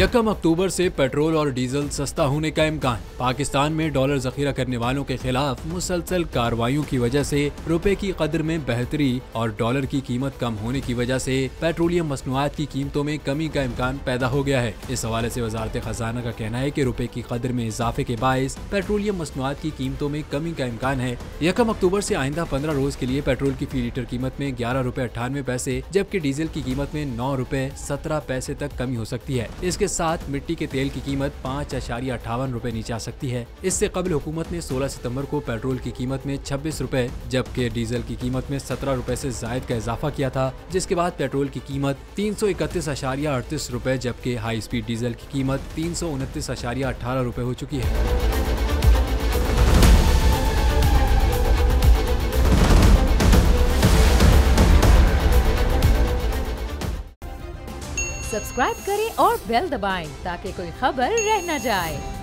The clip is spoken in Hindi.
1 अक्टूबर से पेट्रोल और डीजल सस्ता होने का इम्कान। पाकिस्तान में डॉलर जखीरा करने वालों के खिलाफ मुसलसल कार्रवाइयों की वजह से रुपए की कदर में बेहतरी और डॉलर की कीमत कम होने की वजह से पेट्रोलियम मसनूआत की कीमतों में कमी का इम्कान पैदा हो गया है। इस हवाले से वजारत खजाना का कहना है कि रुपए की कदर में इजाफे के बायस पेट्रोलियम मसनूआत की कीमतों में कमी का इम्कान है। 1 अक्टूबर से आइंदा 15 रोज के लिए पेट्रोल की फी लीटर कीमत में 11 रुपए 98 पैसे जबकि डीजल की कीमत में 9 रुपए 17 पैसे तक कमी हो सकती है। इसके साथ मिट्टी के तेल की कीमत 5.58 रुपए नीचे आ सकती है। इससे कबल हुकूमत ने 16 सितंबर को पेट्रोल की कीमत में 26 रुपए जबकि डीजल की कीमत में 17 रुपए से जायद का इजाफा किया था, जिसके बाद पेट्रोल की कीमत 331.38 रुपए जबकि हाई स्पीड डीजल की कीमत 329.18 रुपए हो चुकी है। सब्सक्राइब करें और बेल दबाएं ताकि कोई खबर रह न जाए।